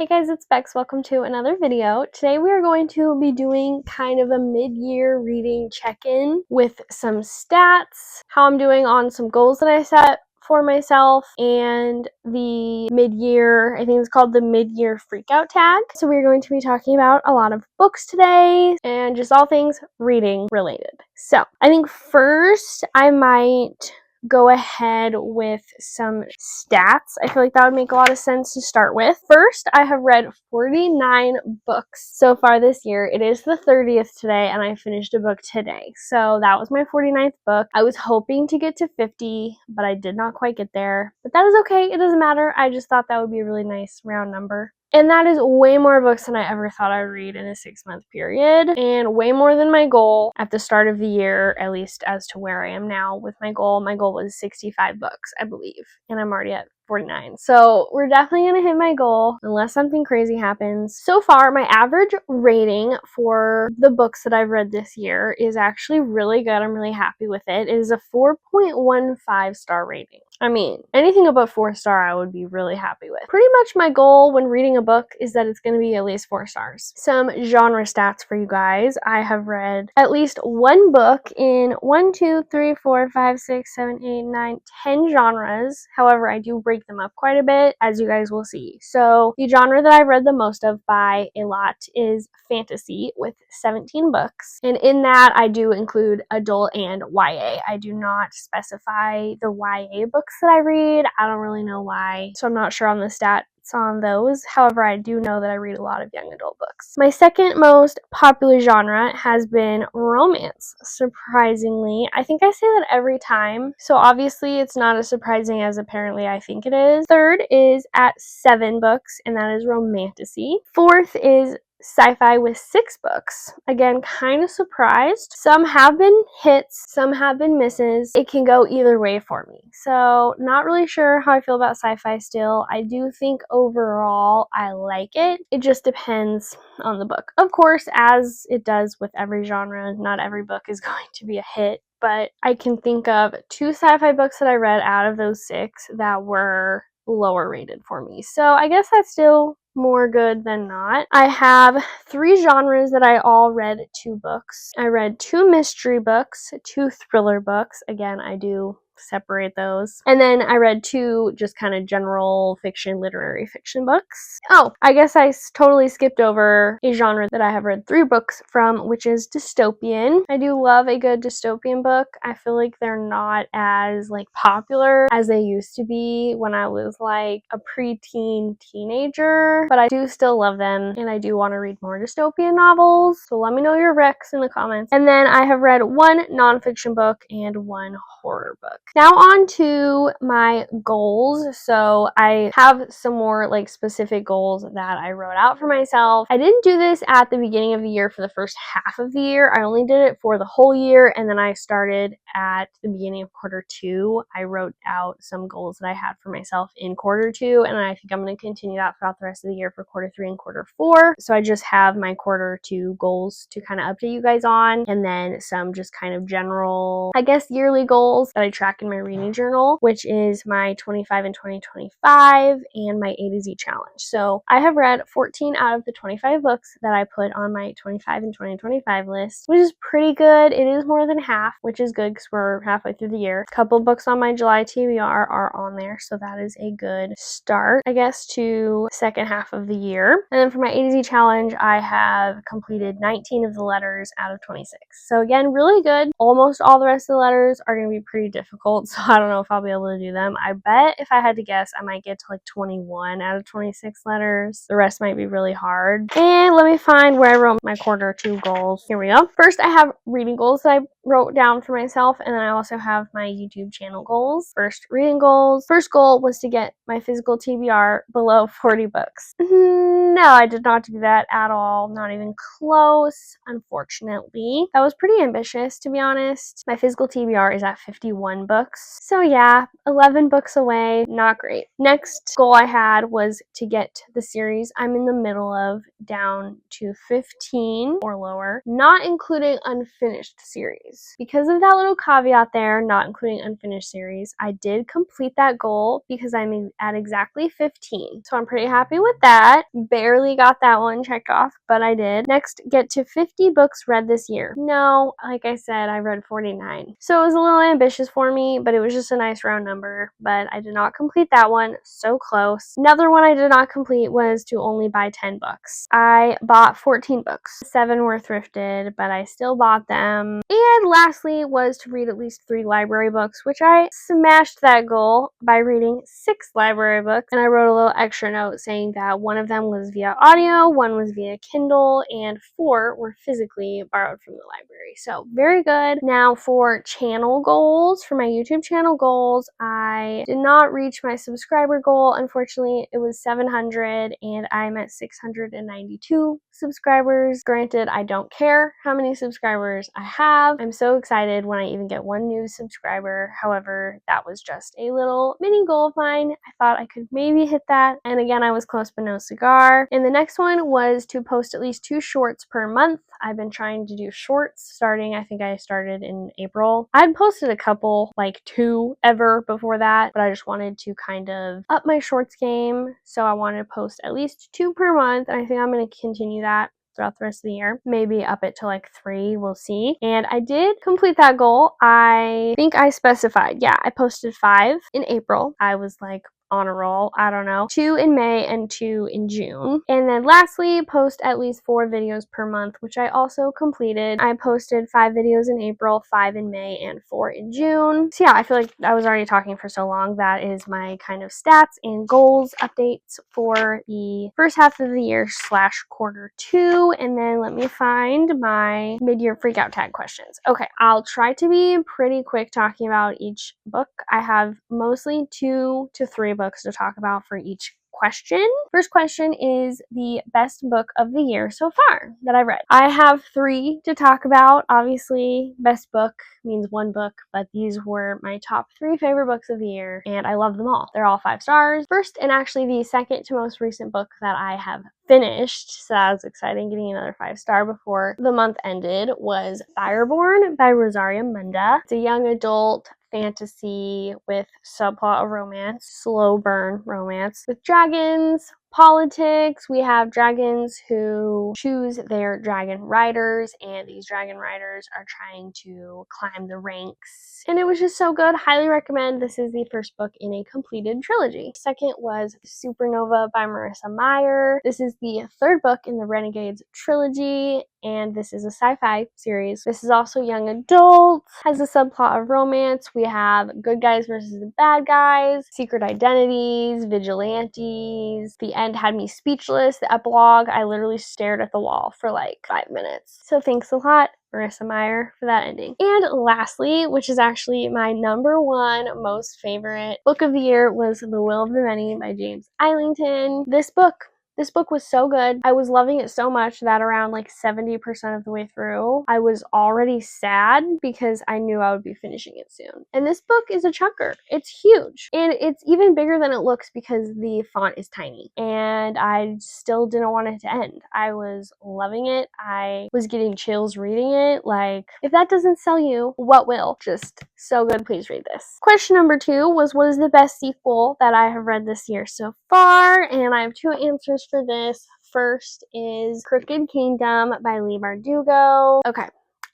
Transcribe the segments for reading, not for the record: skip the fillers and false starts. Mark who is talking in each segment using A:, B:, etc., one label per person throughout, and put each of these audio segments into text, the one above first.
A: Hey guys, it's Bex. Welcome to another video. Today we are going to be doing kind of a mid-year reading check-in with some stats, how I'm doing on some goals that I set for myself, and the mid-year, I think it's called the mid-year freakout tag. So we're going to be talking about a lot of books today and just all things reading related. So I think first I might go ahead with some stats. I feel like that would make a lot of sense to start with. First, I have read 49 books so far this year. It is the 30th today, and I finished a book today. So that was my 49th book. I was hoping to get to 50, but I did not quite get there. But that is okay. It doesn't matter. I just thought that would be a really nice round number. And that is way more books than I ever thought I would read in a 6-month period, and way more than my goal at the start of the year, at least as to where I am now with my goal. My goal was 65 books, I believe, and I'm already at 49. So we're definitely going to hit my goal unless something crazy happens. So far, my average rating for the books that I've read this year is actually really good. I'm really happy with it. It is a 4.15 star rating. I mean, anything above 4 star I would be really happy with. Pretty much my goal when reading a book is that it's going to be at least 4 stars. Some genre stats for you guys. I have read at least one book in 1, 2, 3, 4, 5, 6, 7, 8, 9, 10 genres. However, I do break them up quite a bit, as you guys will see. So the genre that I've read the most of by a lot is fantasy, with 17 books. And in that, I do include adult and YA. I do not specify the YA books that I read. I don't really know why, so I'm not sure on the stats on those. However, I do know that I read a lot of young adult books. My second most popular genre has been romance, surprisingly. I think I say that every time, so obviously it's not as surprising as apparently I think it is. Third is at 7 books, and that is romantasy. Fourth is sci-fi with 6 books. Again, kind of surprised. Some have been hits, some have been misses. It can go either way for me. So not really sure how I feel about sci-fi still. I do think overall I like it. It just depends on the book. Of course, as it does with every genre, not every book is going to be a hit. But I can think of 2 sci-fi books that I read out of those 6 that were lower rated for me. So I guess that's still more good than not. I have 3 genres that I all read 2 books. I read 2 mystery books, 2 thriller books. Again, I do separate those. And then I read 2 just kind of general fiction, literary fiction books. Oh, I guess I totally skipped over a genre that I have read 3 books from, which is dystopian. I do love a good dystopian book. I feel like they're not as popular as they used to be when I was like a preteen teenager, but I do still love them, and I do want to read more dystopian novels. So let me know your recs in the comments. And then I have read 1 nonfiction book and 1 horror book. Now on to my goals. So I have some more specific goals that I wrote out for myself. I didn't do this at the beginning of the year for the first half of the year. I only did it for the whole year, and then I started at the beginning of quarter 2. I wrote out some goals that I had for myself in quarter 2, and I think I'm going to continue that throughout the rest of the year for quarter 3 and quarter 4. So I just have my quarter 2 goals to kind of update you guys on, and then some just kind of general, I guess, yearly goals that I track in my reading journal, which is my 25 and 2025 and my A to Z challenge. So I have read 14 out of the 25 books that I put on my 25 and 2025 list, which is pretty good. It is more than half, which is good because we're halfway through the year. A couple books on my July TBR are on there, so that is a good start, I guess, to second half of the year. And then for my A to Z challenge, I have completed 19 of the letters out of 26. So again, really good. Almost all the rest of the letters are going to be pretty difficult, so I don't know if I'll be able to do them. I bet if I had to guess, I might get to 21 out of 26 letters. The rest might be really hard. And let me find where I wrote my quarter 2 goals. Here we go. First, I have reading goals that I wrote down for myself, and then I also have my YouTube channel goals. First, reading goals. First goal was to get my physical TBR below 40 books. No, I did not do that at all. Not even close, unfortunately. That was pretty ambitious, to be honest. My physical TBR is at 51 books. books. So yeah, 11 books away, not great. Next goal I had was to get the series I'm in the middle of down to 15 or lower, not including unfinished series. Because of that little caveat there, not including unfinished series, I did complete that goal because I'm at exactly 15. So I'm pretty happy with that. Barely got that one checked off, but I did. Next, get to 50 books read this year. No, like I said, I read 49. So it was a little ambitious for me, but it was just a nice round number. But I did not complete that one. So close. Another one I did not complete was to only buy 10 books. I bought 14 books. 7 were thrifted, but I still bought them. And lastly was to read at least 3 library books, which I smashed that goal by reading 6 library books. And I wrote a little extra note saying that one of them was via audio, one was via Kindle, and 4 were physically borrowed from the library. So very good. Now for channel goals, for my YouTube channel goals, I did not reach my subscriber goal. Unfortunately, it was 700 and I'm at 692 subscribers. Granted, I don't care how many subscribers I have. I'm so excited when I even get one new subscriber. However, that was just a little mini goal of mine. I thought I could maybe hit that. And again, I was close but no cigar. And the next one was to post at least 2 shorts per month. I've been trying to do shorts starting, I think I started in April. I'd posted a couple, like 2 ever before that, but I just wanted to kind of up my shorts game. So I wanted to post at least 2 per month. And I think I'm going to continue that throughout the rest of the year. Maybe up it to like 3, we'll see. And I did complete that goal. I think I specified, yeah, I posted 5 in April. I was like on a roll, I don't know. 2 in May and 2 in June. And then lastly, post at least 4 videos per month, which I also completed. I posted 5 videos in April, 5 in May, and 4 in June. So yeah, I feel like I was already talking for so long. That is my kind of stats and goals updates for the first half of the year / quarter 2. And then let me find my mid-year freakout tag questions. Okay, I'll try to be pretty quick talking about each book. I have mostly 2 to 3 books to talk about for each question. First question is the best book of the year so far that I read. I have 3 to talk about. Obviously, best book means 1 book, but these were my top 3 favorite books of the year, and I love them all. They're all 5 stars. First, and actually the second to most recent book that I have finished, so that was exciting, getting another 5-star before the month ended, was Fireborn by Rosaria Munda. It's a young adult fantasy with subplot of romance, slow burn romance with dragons, politics. We have dragons who choose their dragon riders, and these dragon riders are trying to climb the ranks. And it was just so good. Highly recommend. This is the first book in a completed trilogy. Second was Supernova by Marissa Meyer. This is the 3rd book in the Renegades trilogy, and this is a sci-fi series. This is also young adult, has a subplot of romance. We have good guys versus the bad guys, secret identities, vigilantes. The end had me speechless. The epilogue, I literally stared at the wall for like 5 minutes. So thanks a lot, Marissa Meyer, for that ending. And lastly, which is actually my number 1 most favorite book of the year, was The Will of the Many by James Islington. This book was so good. I was loving it so much that around like 70% of the way through, I was already sad because I knew I would be finishing it soon. And this book is a chunker. It's huge. And it's even bigger than it looks because the font is tiny. And I still didn't want it to end. I was loving it. I was getting chills reading it. Like, if that doesn't sell you, what will? Just so good. Please read this. Question number 2 was, what is the best sequel that I have read this year so far? And I have 2 answers for this. First is Crooked Kingdom by Leigh Bardugo. Okay,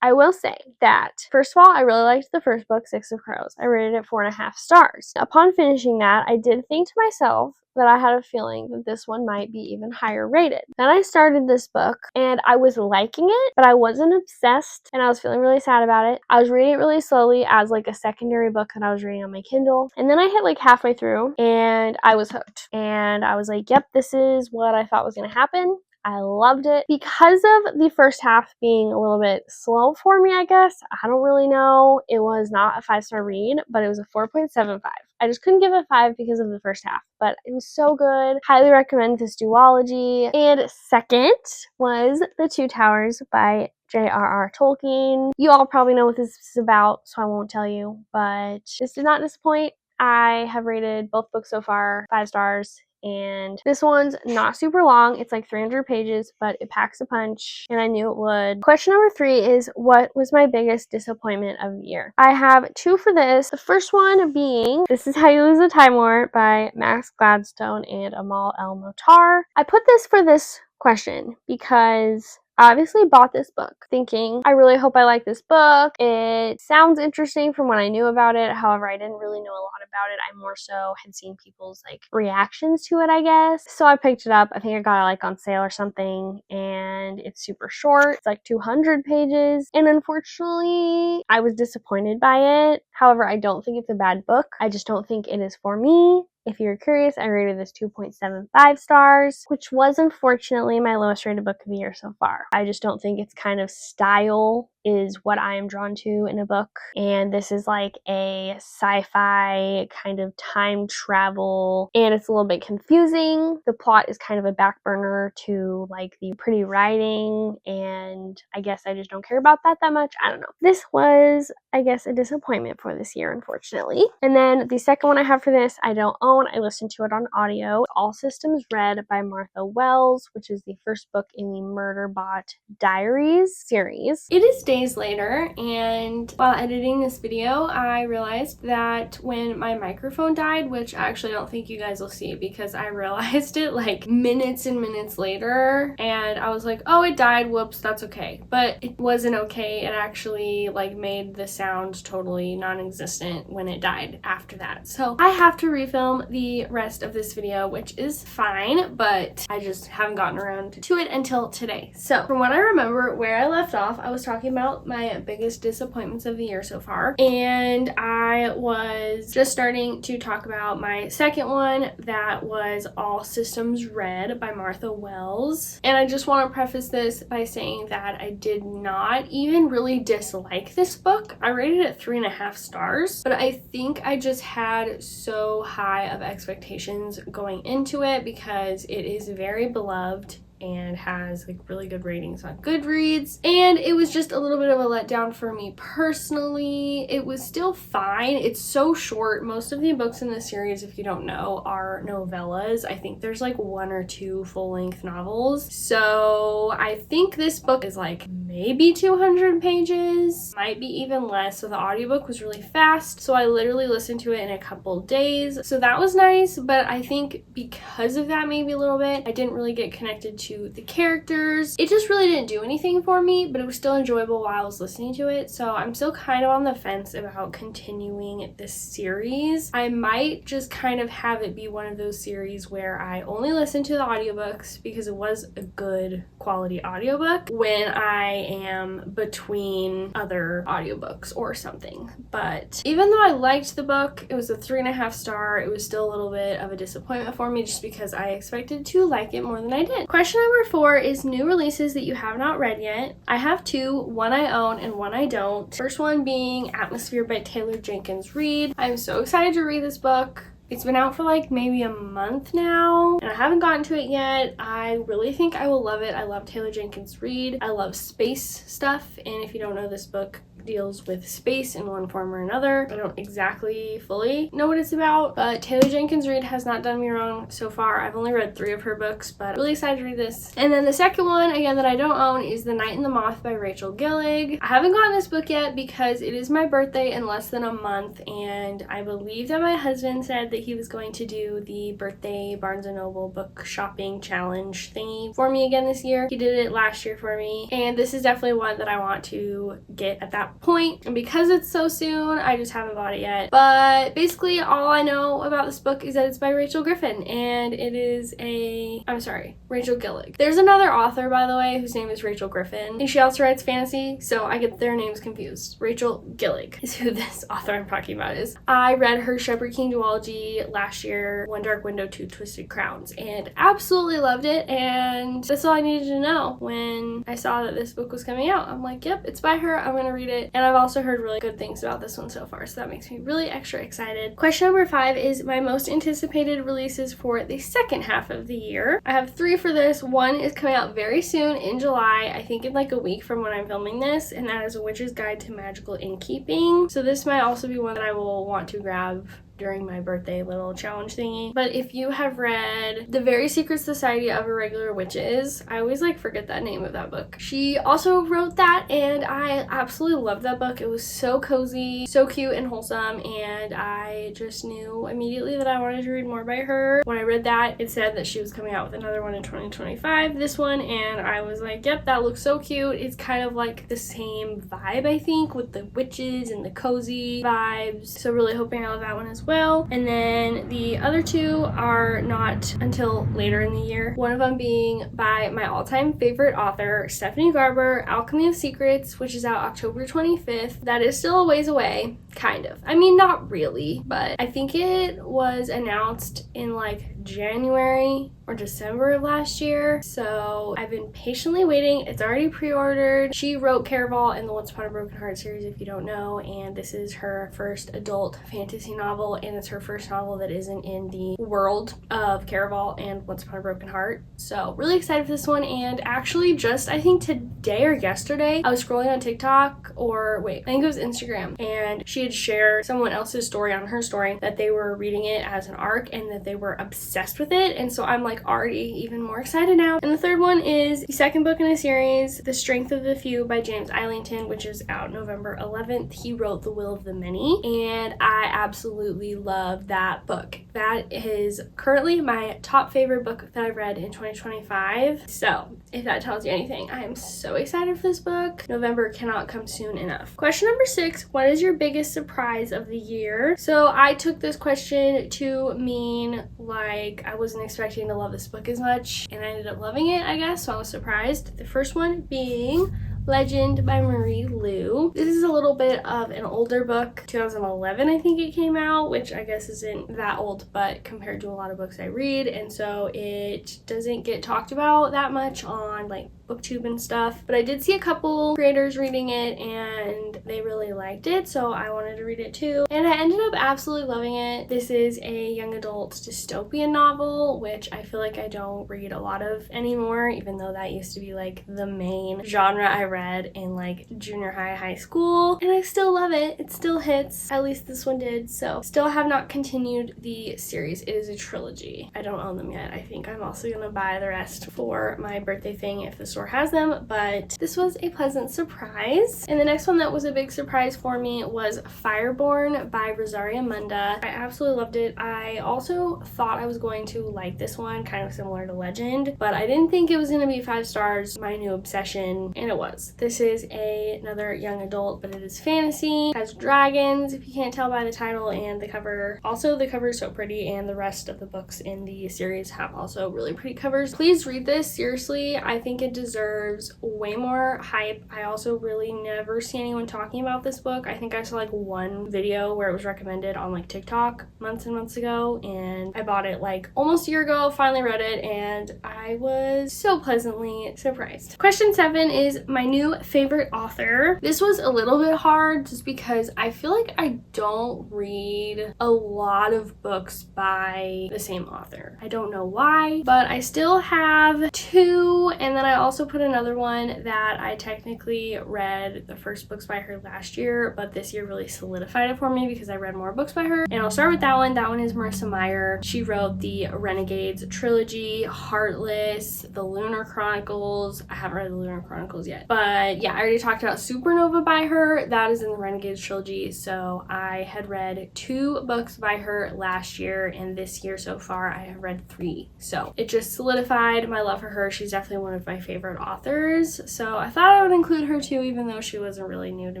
A: I will say that, first of all, I really liked the first book, 6 of Crows. I rated it 4.5 stars. Upon finishing that, I did think to myself that I had a feeling that this one might be even higher rated. Then I started this book and I was liking it, but I wasn't obsessed and I was feeling really sad about it. I was reading it really slowly as like a secondary book that I was reading on my Kindle. And then I hit like halfway through and I was hooked. And I was like, yep, this is what I thought was going to happen. I loved it. Because of the first half being a little bit slow for me, I guess. I don't really know. It was not a 5-star read, but it was a 4.75. I just couldn't give it 5 because of the first half, but it was so good. Highly recommend this duology. And second was The Two Towers by J.R.R. Tolkien. You all probably know what this is about, so I won't tell you, but this did not disappoint. I have rated both books so far 5 stars, and this one's not super long. It's like 300 pages, but it packs a punch, and I knew it would. Question number 3 is, what was my biggest disappointment of the year? I have 2 for this. The first one being This Is How You Lose a Time War by Max Gladstone and Amal El-Motar. I put this for this question because I obviously bought this book thinking, I really hope I like this book. It sounds interesting from what I knew about it. However, I didn't really know a lot about it. I more so had seen people's like reactions to it, I guess. So I picked it up. I think I got it like on sale or something, and it's super short. It's like 200 pages, and unfortunately, I was disappointed by it. However, I don't think it's a bad book. I just don't think it is for me. If you're curious, I rated this 2.75 stars, which was unfortunately my lowest rated book of the year so far. I just don't think its kind of style is what I am drawn to in a book. And this is like a sci-fi kind of time travel, and it's a little bit confusing. The plot is kind of a back burner to like the pretty writing, and I guess I just don't care about that much. I don't know. This was, I guess, a disappointment for this year, unfortunately. And then the second one I have for this, I don't own. I listened to it on audio. All Systems Read by Martha Wells, which is the first book in the Murderbot Diaries series. It is days later, and while editing this video, I realized that when my microphone died, which I actually don't think you guys will see because I realized it like minutes and minutes later, and I was like, oh, it died, whoops, that's okay. But it wasn't okay. It actually like made the sound totally non-existent when it died after that. So I have to refilm the rest of this video, which is fine, but I just haven't gotten around to it until today. So from what I remember, where I left off, I was talking about my biggest disappointments of the year so far, and I was just starting to talk about my second one, that was All Systems Read by Martha Wells. And I just want to preface this by saying that I did not even really dislike this book. I rated it 3.5 stars, but I think I just had so high of expectations going into it because it is very beloved and has like really good ratings on Goodreads, and it was just a little bit of a letdown for me personally. It was still fine. It's so short. Most of the books in this series, if you don't know, are novellas. I think there's like 1 or 2 full-length novels, so I think this book is like maybe 200 pages, might be even less. So the audiobook was really fast, so I literally listened to it in a couple days, so that was nice. But I think because of that, maybe a little bit, I didn't really get connected to the characters. It just really didn't do anything for me, but it was still enjoyable while I was listening to it. So I'm still kind of on the fence about continuing this series. I might just kind of have it be one of those series where I only listen to the audiobooks because it was a good quality audiobook when I am between other audiobooks or something. But even though I liked the book, it was a 3.5 star, it was still a little bit of a disappointment for me just because I expected to like it more than I did. Question number 4 is new releases that you have not read yet. I have 2, one I own and one I don't. First one being Atmosphere by Taylor Jenkins Reid. I'm so excited to read this book. It's been out for like maybe a month now, and I haven't gotten to it yet. I really think I will love it. I love Taylor Jenkins Reid. I love space stuff, and if you don't know, this book deals with space in one form or another. I don't exactly fully know what it's about, but Taylor Jenkins Reid has not done me wrong so far. I've only read 3 of her books, but I'm really excited to read this. And then the second one, again, that I don't own is The Night and the Moth by Rachel Gillig. I haven't gotten this book yet because it is my birthday in less than a month, and I believe that my husband said that he was going to do the birthday Barnes & Noble book shopping challenge thingy for me again this year. He did it last year for me, and this is definitely one that I want to get at that point, and because it's so soon, I just haven't bought it yet. But basically all I know about this book is that it's by Rachel Griffin, and it is Rachel Gillig. There's another author, by the way, whose name is Rachel Griffin, and she also writes fantasy, so I get their names confused. Rachel Gillig is who this author I'm talking about is. I read her Shepherd King duology last year, One Dark Window, Two Twisted Crowns, and absolutely loved it, and that's all I needed to know when I saw that this book was coming out. I'm like, yep, it's by her, I'm gonna read it. it, and I've also heard really good things about this one so far, so that makes me really extra excited. Question number 5 is my most anticipated releases for the second half of the year. I have 3 for this. One is coming out very soon in July, I think in like a week from when I'm filming this, and that is A Witch's Guide to Magical Innkeeping. So this might also be one that I will want to grab during my birthday little challenge thingy. But if you have read The Very Secret Society of Irregular Witches, I always like forget that name of that book. She also wrote that, and I absolutely loved that book. It was so cozy, so cute and wholesome, and I just knew immediately that I wanted to read more by her. When I read that, it said that she was coming out with another one in 2025, this one, and I was like, yep, that looks so cute. It's kind of like the same vibe, I think, with the witches and the cozy vibes. So really hoping I love that one as well. And then the other 2 are not until later in the year. One of them being by my all-time favorite author, Stephanie Garber, Alchemy of Secrets, which is out October 25th. That is still a ways away, kind of. I mean, not really, but I think it was announced in like January or December of last year, so I've been patiently waiting. It's already pre-ordered. She wrote Caraval in the Once Upon a Broken Heart series, if you don't know, and this is her first adult fantasy novel, and it's her first novel that isn't in the world of Caraval and Once Upon a Broken Heart. So really excited for this one. And actually just I think today or yesterday I was scrolling on TikTok, or wait, I think it was Instagram, and she had shared someone else's story on her story that they were reading it as an ARC and that they were obsessed with it, and so I'm like already even more excited now. And the third one is the second book in a series, The Strength of the Few by James Islington, which is out November 11th. He wrote The Will of the Many, and I absolutely love that book. That is currently my top favorite book that I've read in 2025. So if that tells you anything, I am so excited for this book. November cannot come soon enough. Question number 6, what is your biggest surprise of the year? So I took this question to mean like I wasn't expecting to love this book as much, and I ended up loving it, I guess, so I was surprised. The first one being Legend by Marie Lu. This is a little bit of an older book, 2011 I think it came out, which I guess isn't that old, but compared to a lot of books I read, and so it doesn't get talked about that much on like booktube and stuff. But I did see a couple creators reading it and they really liked it, so I wanted to read it too, and I ended up absolutely loving it. This is a young adult dystopian novel, which I feel like I don't read a lot of anymore, even though that used to be like the main genre I read in like junior high school, and I still love it. It still hits, at least this one did. So still have not continued the series. It is a trilogy. I don't own them yet. I think I'm also gonna buy the rest for my birthday thing if the store has them, but this was a pleasant surprise. And the next one that was a big surprise for me was Fireborn by Rosaria Munda. I absolutely loved it. I also thought I was going to like this one, kind of similar to Legend, but I didn't think it was gonna be 5 stars, my new obsession, and it was. This is another young adult, but it is fantasy. It has dragons, if you can't tell by the title and the cover. Also, the cover is so pretty, and the rest of the books in the series have also really pretty covers. Please read this, seriously. I think it deserves way more hype. I also really never see anyone talking about this book. I think I saw like one video where it was recommended on like TikTok months and months ago, and I bought it like almost a year ago, finally read it, and I was so pleasantly surprised. Question 7 is my new favorite author. This was a little bit hard just because I feel like I don't read a lot of books by the same author. I don't know why, but I still have 2, and then I also put another one that I technically read the first books by her last year, but this year really solidified it for me because I read more books by her. And I'll start with that one. That one is Marissa Meyer. She wrote the Renegades trilogy, Heartless, the Lunar Chronicles. I haven't read the Lunar Chronicles yet, but yeah, I already talked about Supernova by her. That is in the Renegades trilogy. So I had read 2 books by her last year, and this year so far I have read 3. So it just solidified my love for her. She's definitely one of my favorite authors, so I thought I would include her too, even though she wasn't really new to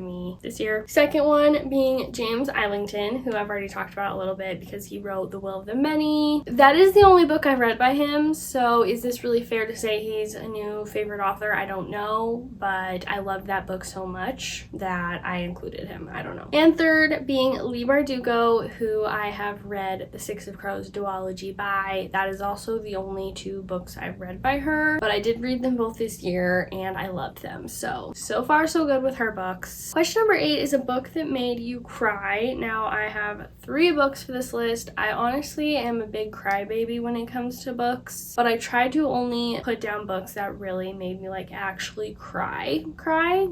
A: me this year. Second one being James Islington, who I've already talked about a little bit because he wrote The Will of the Many. That is the only book I've read by him, so is this really fair to say he's a new favorite author? I don't know, but but I loved that book so much that I included him. I don't know. And third being Leigh Bardugo, who I have read the Six of Crows duology by. That is also the only 2 books I've read by her, but I did read them both this year and I loved them. So far so good with her books. Question number 8 is a book that made you cry. Now I have 3 books for this list. I honestly am a big crybaby when it comes to books, but I tried to only put down books that really made me like actually cry,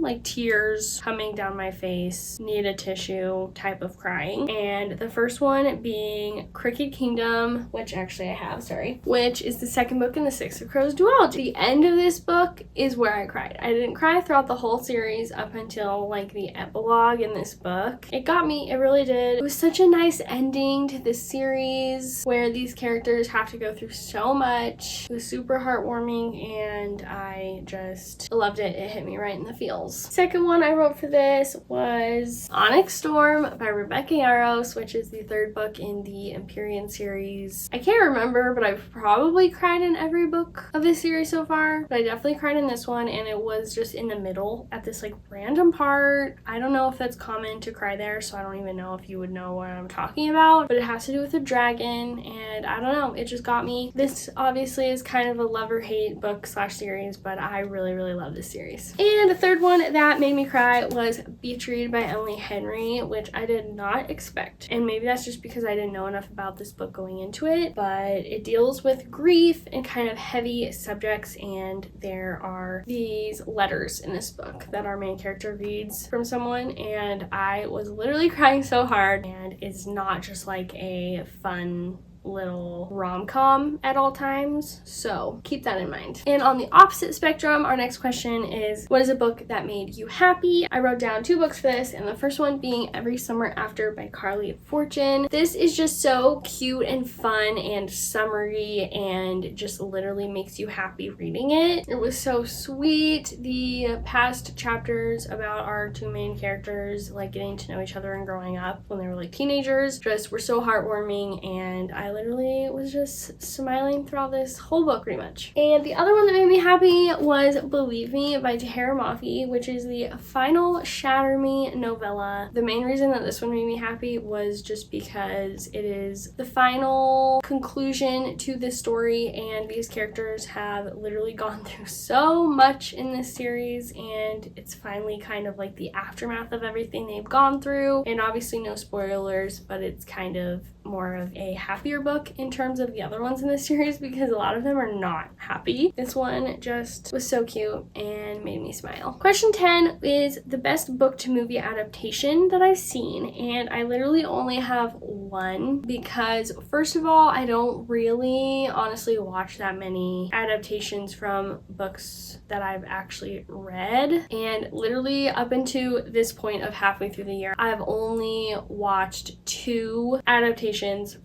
A: like tears coming down my face, need a tissue type of crying. And the first one being Cricket Kingdom, which actually I have, which is the second book in the Six of Crows duology. The end of this book is where I cried. I didn't cry throughout the whole series up until like the epilogue in this book. It got me, it really did. It was such a nice ending to this series where these characters have to go through so much. It was super heartwarming and I just loved it. It hit me right in the feels. Second one I wrote for this was Onyx Storm by Rebecca Yarros, which is the 3rd book in the Empyrean series. I can't remember, but I've probably cried in every book of this series so far, but I definitely cried in this one, and it was just in the middle at this like random part. I don't know if that's common to cry there, so I don't even know if you would know what I'm talking about, but it has to do with a dragon, and I don't know, it just got me. This obviously is kind of a love or hate book / series, but I really love this series. And the third one that made me cry was Beach Read by Emily Henry, which I did not expect, and maybe that's just because I didn't know enough about this book going into it, but it deals with grief and kind of heavy subjects, and there are these letters in this book that our main character reads from someone, and I was literally crying so hard, and it's not just like a fun little rom-com at all times, so keep that in mind. And on the opposite spectrum, our next question is, what is a book that made you happy? I wrote down 2 books for this, and the first one being Every Summer After by Carly Fortune. This is just so cute and fun and summery and just literally makes you happy reading it. It was so sweet. The past chapters about our 2 main characters like getting to know each other and growing up when they were like teenagers just were so heartwarming, and I literally was just smiling throughout this whole book pretty much. And the other one that made me happy was Believe Me by Tahira Mafi, which is the final Shatter Me novella. The main reason that this one made me happy was just because it is the final conclusion to this story, and these characters have literally gone through so much in this series, and it's finally kind of like the aftermath of everything they've gone through. And obviously no spoilers, but it's kind of more of a happier book in terms of the other ones in this series, because a lot of them are not happy. This one just was so cute and made me smile. Question 10 is the best book to movie adaptation that I've seen, and I literally only have one because, first of all, I don't really honestly watch that many adaptations from books that I've actually read, and literally up until this point of halfway through the year, I've only watched 2 adaptations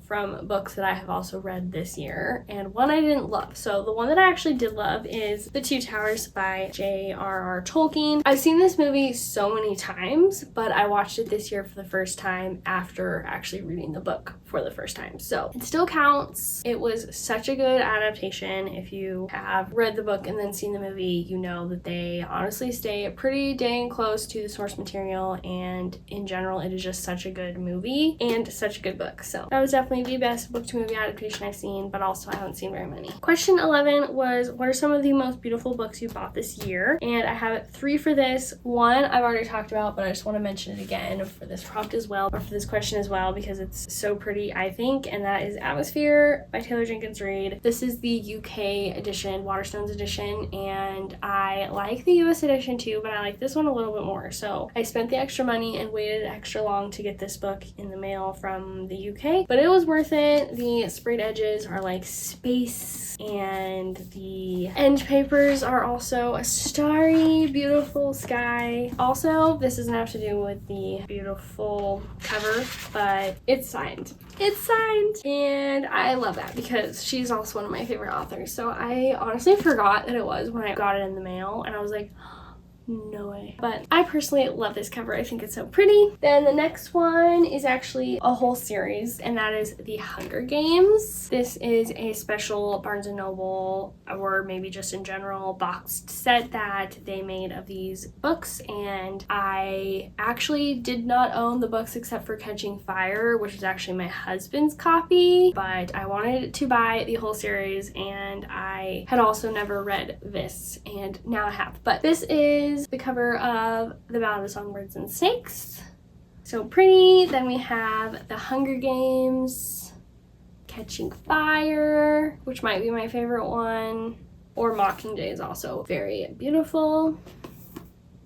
A: from books that I have also read this year, and one I didn't love. So the one that I actually did love is The Two Towers by J.R.R. Tolkien. I've seen this movie so many times, but I watched it this year for the first time after actually reading the book for the first time, so it still counts. It was such a good adaptation. If you have read the book and then seen the movie, you know that they honestly stay pretty dang close to the source material, and in general it is just such a good movie and such a good book. So that was definitely the best book to movie adaptation I've seen, but also I haven't seen very many. Question 11 was, what are some of the most beautiful books you bought this year? And I have 3 for this. One I've already talked about, but I just want to mention it again for this prompt as well, or for this question as well, because it's so pretty, I think, and that is Atmosphere by Taylor Jenkins Reid. This is the UK edition, Waterstones edition, and I like the US edition too, but I like this one a little bit more. So I spent the extra money and waited extra long to get this book in the mail from the UK, but it was worth it. The sprayed edges are like space, and the end papers are also a starry, beautiful sky. Also, this doesn't have to do with the beautiful cover, but it's signed. It's signed, and I love that because she's also one of my favorite authors. So I honestly forgot that it was when I got it in the mail, and I was like, no way. But I personally love this cover. I think it's so pretty. Then the next one is actually a whole series, and that is The Hunger Games. This is a special Barnes & Noble, or maybe just in general, boxed set that they made of these books, and I actually did not own the books except for Catching Fire, which is actually my husband's copy, but I wanted to buy the whole series, and I had also never read this, and now I have. But this is the cover of The Ballad of Songbirds and Snakes. So pretty. Then we have The Hunger Games, Catching Fire, which might be my favorite one, or Mockingjay is also very beautiful.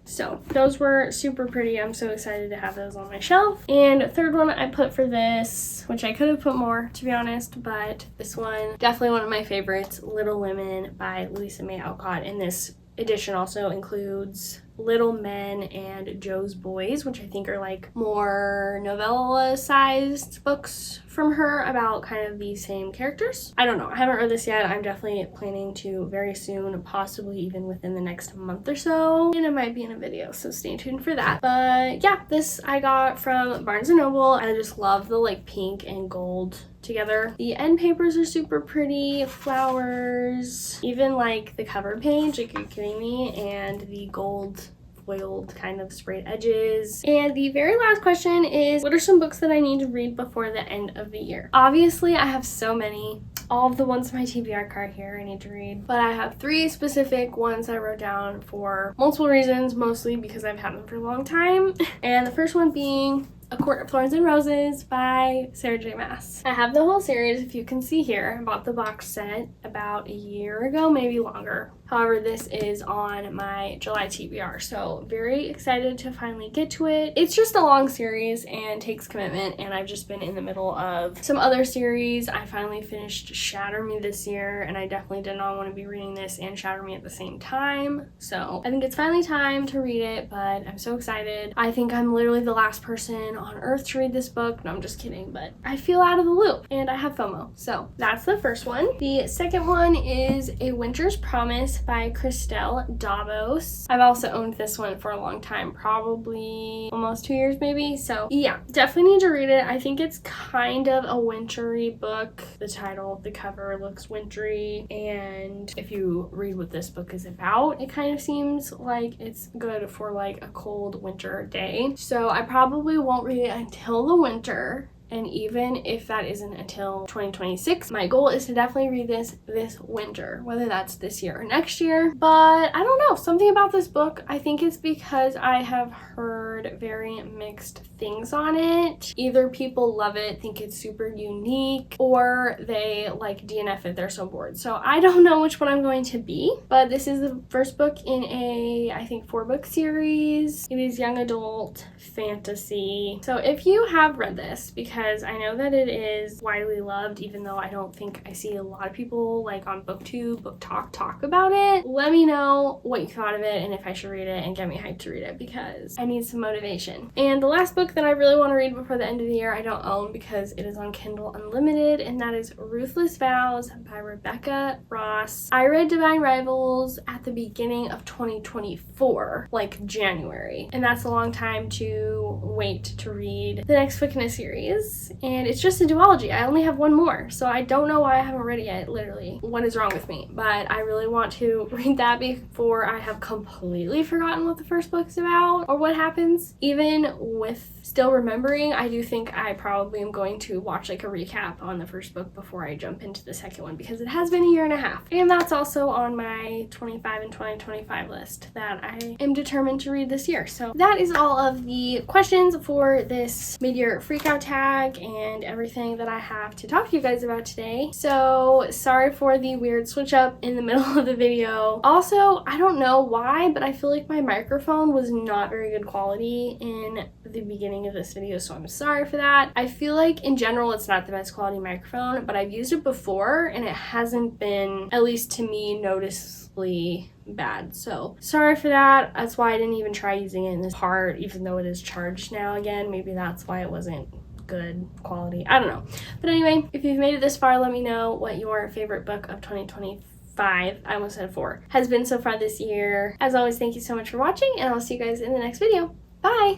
A: So those were super pretty. I'm so excited to have those on my shelf. And third one I put for this, which I could have put more to be honest, but this one, definitely one of my favorites, Little Women by Louisa May Alcott. And this edition also includes Little Men and Joe's Boys, which I think are like more novella-sized books from her about kind of the same characters. I don't know. I haven't read this yet. I'm definitely planning to very soon, possibly even within the next month or so. And it might be in a video, so stay tuned for that. But yeah, this I got from Barnes & Noble. I just love the like pink and gold together. The end papers are super pretty, flowers, even like the cover page, like, are you kidding me? And the gold foiled kind of sprayed edges. And the very last question is, what are some books that I need to read before the end of the year? Obviously, I have so many. All of the ones in my TBR card here I need to read, but I have 3 specific ones I wrote down for multiple reasons, mostly because I've had them for a long time. And the first one being A Court of Thorns and Roses by Sarah J. Maas. I have the whole series, if you can see here. I bought the box set about a year ago, maybe longer. However, this is on my July TBR, so very excited to finally get to it. It's just a long series and takes commitment, and I've just been in the middle of some other series. I finally finished Shatter Me this year, and I definitely did not want to be reading this and Shatter Me at the same time. So I think it's finally time to read it, but I'm so excited. I think I'm literally the last person on earth to read this book. No, I'm just kidding, but I feel out of the loop, and I have FOMO. So that's the first one. The second one is A Winter's Promise by Christelle Davos. I've also owned this one for a long time, probably almost 2 years maybe. So yeah, definitely need to read it. I think it's kind of a wintry book. The title, the cover looks wintry, and if you read what this book is about, it kind of seems like it's good for like a cold winter day. So I probably won't read it until the winter. And even if that isn't until 2026, my goal is to definitely read this winter, whether that's this year or next year. But I don't know, something about this book, I think it's because I have heard very mixed things on it. Either people love it, think it's super unique, or they like DNF it, they're so bored. So I don't know which one I'm going to be, but this is the first book in a, I think, 4-book series. It is young adult fantasy. So if you have read this, because I know that it is widely loved, even though I don't think I see a lot of people like on BookTube, Book talk about it, let me know what you thought of it and if I should read it, and get me hyped to read it because I need some motivation. And the last book that I really want to read before the end of the year I don't own because it is on Kindle Unlimited, and that is Ruthless Vows by Rebecca Ross. I read Divine Rivals at the beginning of 2024, like January, and that's a long time to wait to read the next book in a series, and it's just a duology. I only have one more, so I don't know why I haven't read it yet, literally. What is wrong with me? But I really want to read that before I have completely forgotten what the first book's about or what happens. Even with still remembering, I do think I probably am going to watch like a recap on the first book before I jump into the second one, because it has been a year and a half. And that's also on my 25 and 2025 list that I am determined to read this year. So that is all of the questions for this mid-year freakout tag and everything that I have to talk to you guys about today. So sorry for the weird switch up in the middle of the video. Also, I don't know why, but I feel like my microphone was not very good quality in the beginning of this video, so I'm sorry for that. I feel like in general it's not the best quality microphone, but I've used it before and it hasn't been, at least to me, noticeably bad. So sorry for that. That's why I didn't even try using it in this part, even though it is charged now again. Maybe that's why it wasn't good quality. I don't know. But anyway, if you've made it this far, let me know what your favorite book of 2024 5, I almost said 4, has been so far this year. As always, thank you so much for watching, and I'll see you guys in the next video. Bye!